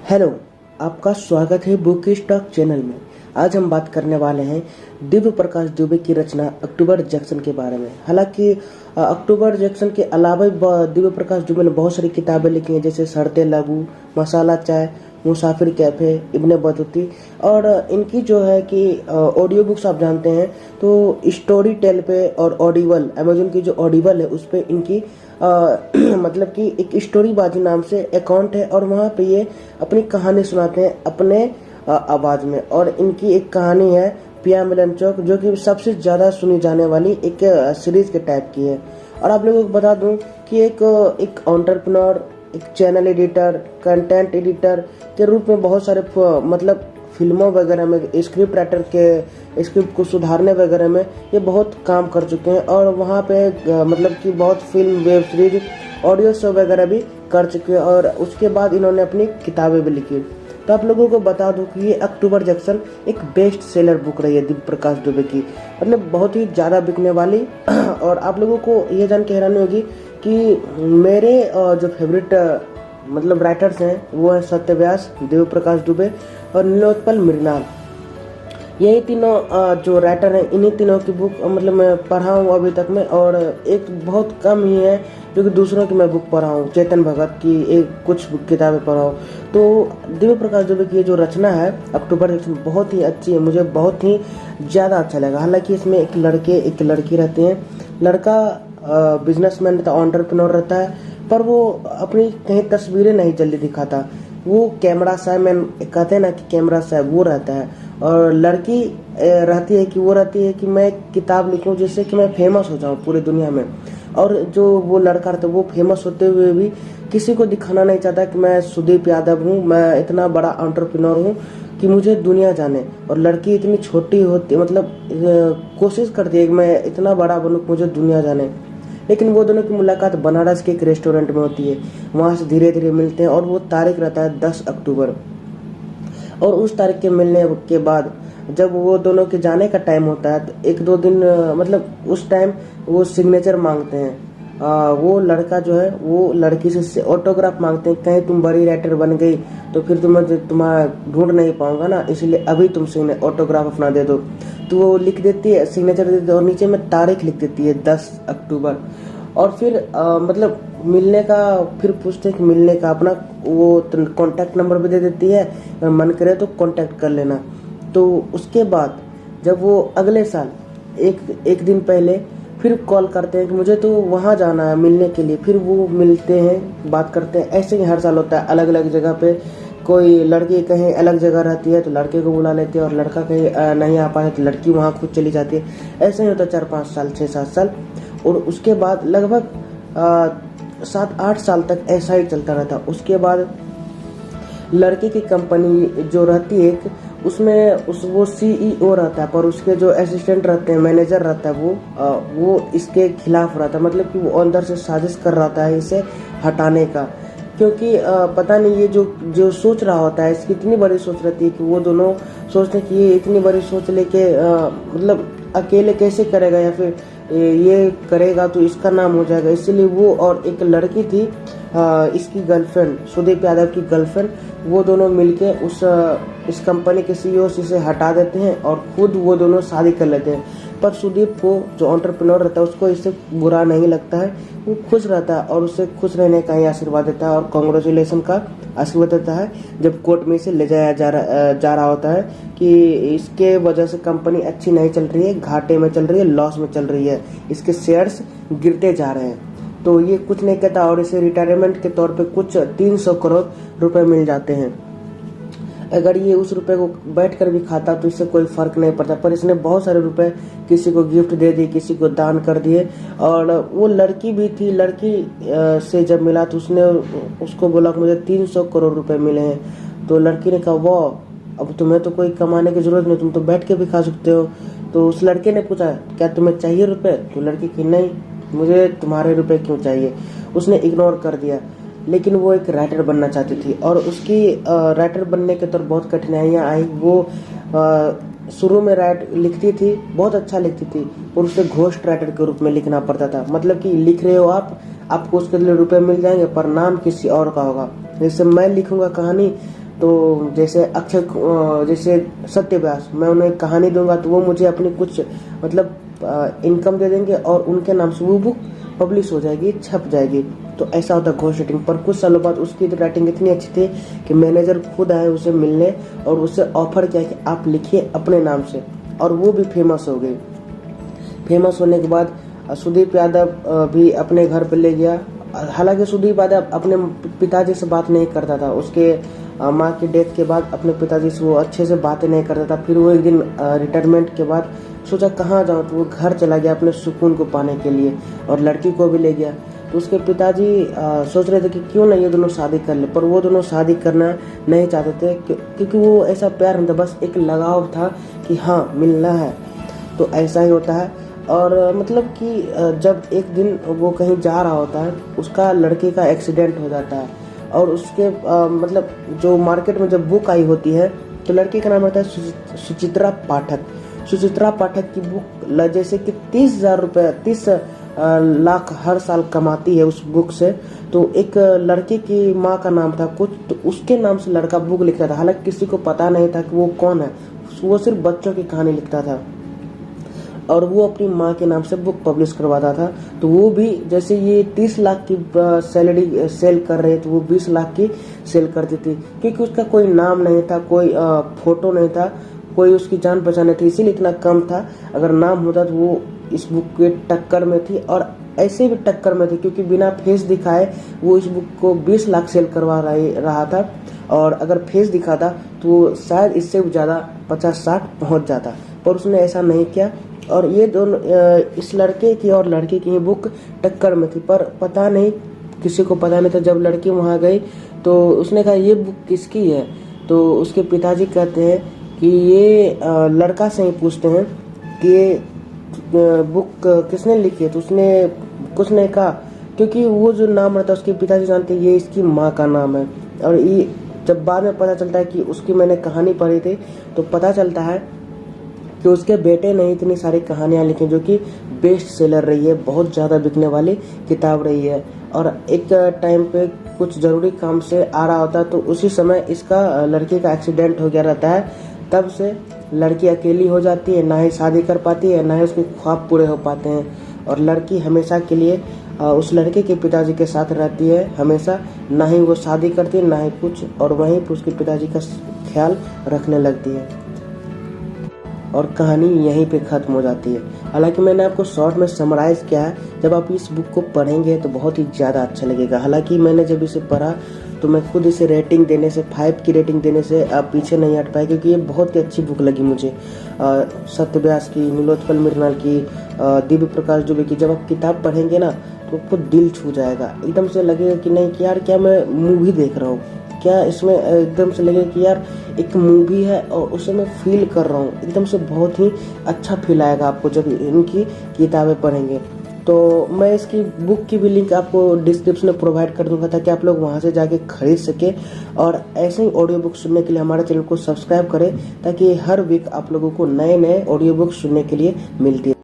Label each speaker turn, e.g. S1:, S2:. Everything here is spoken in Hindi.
S1: हेलो, आपका स्वागत है बुक स्टॉक चैनल में। आज हम बात करने वाले हैं दिव्य प्रकाश दुबे की रचना अक्टूबर जैक्सन के बारे में। हालांकि अक्टूबर जैक्सन के अलावा दिव्य प्रकाश दुबे ने बहुत सारी किताबें लिखी हैं, जैसे शर्तें लागू, मसाला चाय, मुसाफिर कैफे, इब्ने बतूती। और इनकी जो है कि ऑडियो बुक्स आप जानते हैं तो स्टोरी टेल पे और ऑडिबल, अमेजोन की जो ऑडिबल है उस पे इनकी मतलब कि एक स्टोरी बाजी नाम से अकाउंट है और वहाँ पे ये अपनी कहानी सुनाते हैं अपने आवाज में। और इनकी एक कहानी है पिया मिलन चौक, जो कि सबसे ज्यादा सुनी जाने वाली एक सीरीज के टाइप की है। और आप लोगों को बता दूं कि एक एंटरप्रेन्योर, एक चैनल एडिटर, कंटेंट एडिटर के रूप में बहुत सारे मतलब फिल्मों वगैरह में स्क्रिप्ट राइटर के स्क्रिप्ट को सुधारने वगैरह में ये बहुत काम कर चुके हैं। और वहाँ पे मतलब कि बहुत film, web series, audio show वगैरह भी कर चुके हैं। और उसके बाद इन्होंने अपनी किताबें भी लिखी। तो आप लोगों को बता दूं कि ये अक्टूबर जैक्सन एक बेस्ट सेलर बुक रही है दिव्य प्रकाश दुबे की, मतलब बहुत ही ज़्यादा बिकने वाली। और आप लोगों को ये जान के हैरानी होगी कि मेरे जो फेवरेट मतलब राइटर्स हैं वो है सत्य व्यास, दिव्य प्रकाश दुबे और नीलोत्पल मृणाल। यही तीनों जो राइटर हैं, इन्हीं तीनों की बुक मतलब मैं पढ़ा हूँ अभी तक में। और एक बहुत कम ही है जो कि दूसरों की मैं बुक पढ़ा हूँ, चेतन भगत की एक कुछ किताबें पढ़ा हूँ। तो दिव्य प्रकाश दुबे की जो रचना है अक्टूबर जैक्सन बहुत ही अच्छी है, मुझे बहुत ही ज़्यादा अच्छा लगा। हालांकि इसमें एक लड़के एक लड़की रहती हैं। लड़का बिजनेसमैन रहता है, एंटरप्रेन्योर रहता है, पर वो अपनी कहीं तस्वीरें नहीं जल्दी दिखाता। वो कैमरा साहब, मैं कहते हैं ना कि कैमरा साहब, वो रहता है। और लड़की रहती है कि मैं किताब लिखूं जिससे कि मैं फेमस हो जाऊं पूरी दुनिया में। और जो वो लड़का रहता है वो फेमस होते हुए भी किसी को दिखाना नहीं चाहता कि मैं सुदीप यादव हूँ, मैं इतना बड़ा एंटरप्रेन्योर हूँ कि मुझे दुनिया जाने। और लड़की इतनी छोटी होती, मतलब कोशिश करती है कि मैं इतना बड़ा बनूं कि मुझे दुनिया जाने। लेकिन वो दोनों की मुलाकात बनारस के एक रेस्टोरेंट में होती है। वहाँ से धीरे धीरे मिलते हैं और वो तारीख रहता है 10 अक्टूबर। और उस तारीख के मिलने के बाद जब वो दोनों के जाने का टाइम होता है तो एक दो दिन मतलब उस टाइम वो सिग्नेचर मांगते हैं। वो लड़का जो है वो लड़की से ऑटोग्राफ मांगते हैं। कहीं तुम बड़ी राइटर बन गई तो फिर तुम्हारा ढूंढ नहीं पाऊंगा ना, इसलिए अभी तुम ऑटोग्राफ अपना दे दो। तो वो लिख देती है, सिग्नेचर दे देती है और नीचे में तारीख लिख देती है 10 अक्टूबर। और फिर मतलब मिलने का, फिर पूछते हैं कि मिलने का अपना वो कांटेक्ट नंबर भी दे देती है, अगर मन करे तो कांटेक्ट कर लेना। तो उसके बाद जब वो अगले साल एक दिन पहले फिर कॉल करते हैं कि मुझे तो वहाँ जाना है मिलने के लिए। फिर वो मिलते हैं, बात करते हैं। ऐसे ही हर साल होता है, अलग अलग जगह पे। कोई लड़की कहीं अलग जगह रहती है तो लड़के को बुला लेते हैं, और लड़का कहीं नहीं आ पाए तो लड़की वहाँ खुद चली जाती है। ऐसे ही होता है 4-5 साल, 6-7 साल। और उसके बाद लगभग 7-8 साल तक ऐसा ही चलता रहता। उसके बाद लड़के की कंपनी जो रहती है उसमें वो CEO रहता है, पर उसके जो असिस्टेंट रहते हैं, मैनेजर रहता है, वो इसके खिलाफ रहता है। मतलब कि वो अंदर से साजिश कर रहा है इसे हटाने का। क्योंकि पता नहीं ये जो सोच रहा होता है, इसकी इतनी बड़ी सोच रहती है कि वो दोनों सोचते हैं कि ये इतनी बड़ी सोच लेके मतलब अकेले कैसे करेगा, या फिर ये करेगा तो इसका नाम हो जाएगा। इसीलिए वो और एक लड़की थी इसकी गर्लफ्रेंड, सुदीप यादव की गर्लफ्रेंड, वो दोनों मिलके इस कंपनी के CEO से इसे हटा देते हैं और खुद वो दोनों शादी कर लेते हैं। पर सुदीप को, जो एंटरप्रेन्योर रहता है, उसको इससे बुरा नहीं लगता है। वो खुश रहता है और उसे खुश रहने का ही आशीर्वाद देता है और कांग्रेचुलेशन का आशीर्वाद देता है। जब कोर्ट में इसे ले जाया जा रहा होता है कि इसके वजह से कंपनी अच्छी नहीं चल रही है, घाटे में चल रही है, लॉस में चल रही है, इसके शेयर्स गिरते जा रहे हैं। तो ये कुछ नहीं कहता और इसे रिटायरमेंट के तौर पे कुछ 300 करोड़ रुपए मिल जाते हैं। अगर ये उस रुपए को बैठ कर भी खाता तो इससे कोई फर्क नहीं पड़ता। पर इसने बहुत सारे रुपए किसी को गिफ्ट दे दिए, किसी को दान कर दिए। और वो लड़की भी थी, लड़की से जब मिला तो उसने उसको बोला कि मुझे 300 करोड़ रुपए मिले हैं। तो लड़की ने कहा वाह, अब तुम्हें तो कोई कमाने की जरूरत नहीं, तुम तो बैठ के भी खा सकते हो। तो उस लड़के ने पूछा क्या तुम्हें चाहिए रुपए? तो लड़की की नहीं, मुझे तुम्हारे रुपए क्यों चाहिए। उसने इग्नोर कर दिया। लेकिन वो एक राइटर बनना चाहती थी और उसकी राइटर बनने के तौर बहुत कठिनाइयाँ आई। वो शुरू में लिखती थी, बहुत अच्छा लिखती थी, और उसे घोस्ट राइटर के रूप में लिखना पड़ता था। मतलब कि लिख रहे हो आपको उसके लिए रुपए मिल जाएंगे पर नाम किसी और का होगा। जैसे मैं लिखूंगा कहानी, तो जैसे जैसे सत्यव्यास, मैं उन्हें कहानी दूंगा तो वो मुझे अपनी कुछ मतलब इनकम दे देंगे और उनके नाम से वो बुक पब्लिश हो जाएगी, छप जाएगी। तो ऐसा होता है घोस्ट राइटिंग। पर कुछ सालों बाद उसकी राइटिंग इतनी अच्छी थी कि मैनेजर खुद आए उसे मिलने और उससे ऑफर किया कि आप लिखिए अपने नाम से, और वो भी फेमस हो गई। फेमस होने के बाद सुदीप यादव भी अपने घर पे ले गया। हालांकि सुदीप यादव अपने पिताजी से बात नहीं करता था, उसके माँ की डेथ के बाद अपने पिताजी से वो अच्छे से बातें नहीं करता था। फिर वो एक दिन रिटायरमेंट के बाद सोचा कहाँ जाऊँ, तो वो घर चला गया अपने सुकून को पाने के लिए, और लड़की को भी ले गया। तो उसके पिताजी सोच रहे थे कि क्यों ना ये दोनों शादी कर ले, पर वो दोनों शादी करना नहीं चाहते थे क्योंकि वो ऐसा प्यार नहीं था, बस एक लगाव था कि हाँ मिलना है। तो ऐसा ही होता है। और मतलब कि जब एक दिन वो कहीं जा रहा होता है, उसका लड़के का एक्सीडेंट हो जाता है, और उसके मतलब जो मार्केट में जब बुक आई होती है तो लड़के का नाम रहता है सुचित्रा पाठक। सुचित्रा पाठक की बुक जैसे कि 30,000 रुपये 30 लाख हर साल कमाती है उस बुक से। तो एक लड़के की माँ का नाम था कुछ, तो उसके नाम से लड़का बुक लिखता था। हालांकि किसी को पता नहीं था कि वो कौन है, वो सिर्फ बच्चों की कहानी लिखता था, और वो अपनी माँ के नाम से बुक पब्लिश करवाता था। तो वो भी जैसे ये 30 लाख की सैलरी सेल कर रहे तो वो 20 लाख की सेल करती थी, क्योंकि उसका कोई नाम नहीं था, कोई फोटो नहीं था, कोई उसकी जान पहचान नहीं थी, इसीलिए इतना कम था। अगर नाम होता तो वो इस बुक के टक्कर में थी, और ऐसे भी टक्कर में थी क्योंकि बिना फेस दिखाए वो इस बुक को 20 लाख सेल करवा रहा था, और अगर फेस दिखाता तो शायद इससे भी ज़्यादा 50-60 पहुँच जाता, पर उसने ऐसा नहीं किया। और ये दोनों इस लड़के की और लड़की की बुक टक्कर में थी, पर पता नहीं, किसी को पता नहीं था। जब लड़की वहाँ गई तो उसने कहा ये बुक किसकी है, तो उसके पिताजी कहते हैं कि ये लड़का से ही पूछते हैं कि ये बुक किसने लिखी है, तो उसने कुछ नहीं कहा, क्योंकि वो जो नाम रहता है उसके पिताजी जानते हैं ये इसकी माँ का नाम है। और ये जब बाद में पता चलता है कि उसकी मैंने कहानी पढ़ी थी, तो पता चलता है कि उसके बेटे ने इतनी सारी कहानियाँ लिखी जो कि बेस्ट सेलर रही है, बहुत ज़्यादा बिकने वाली किताब रही है। और एक टाइम पे कुछ ज़रूरी काम से आ रहा होता है, तो उसी समय इसका लड़की का एक्सीडेंट हो गया रहता है। तब से लड़की अकेली हो जाती है, ना ही शादी कर पाती है, ना ही उसके ख्वाब पूरे हो पाते हैं, और लड़की हमेशा के लिए उस लड़के के पिताजी के साथ रहती है हमेशा, ना ही वो शादी करती है ना ही कुछ, और वहीं पर उसके पिताजी का ख्याल रखने लगती है, और कहानी यहीं पे ख़त्म हो जाती है। हालांकि मैंने आपको शॉर्ट में समराइज़ किया है, जब आप इस बुक को पढ़ेंगे तो बहुत ही ज़्यादा अच्छा लगेगा। हालांकि मैंने जब इसे पढ़ा तो मैं खुद इसे रेटिंग देने से 5 की रेटिंग देने से आप पीछे नहीं हट पाए, क्योंकि ये बहुत ही अच्छी बुक लगी मुझे। सत्यव्यास की, नीलोत्पल मृणाल की, दिव्य प्रकाश दुबे की। जब आप किताब पढ़ेंगे ना तो आपको दिल छू जाएगा, एकदम से लगेगा कि नहीं कि यार क्या मैं मूवी देख रहा हूँ, क्या इसमें एकदम से लगेगा कि यार एक मूवी है और उसे मैं फील कर रहा हूँ। एकदम से बहुत ही अच्छा फील आएगा आपको जब इनकी किताबें पढ़ेंगे। तो मैं इसकी बुक की भी लिंक आपको डिस्क्रिप्शन में प्रोवाइड कर दूंगा, ताकि आप लोग वहां से जाके खरीद सके। और ऐसे ही ऑडियो बुक सुनने के लिए हमारे चैनल को सब्सक्राइब करें, ताकि हर वीक आप लोगों को नए नए ऑडियो बुक सुनने के लिए मिलती है।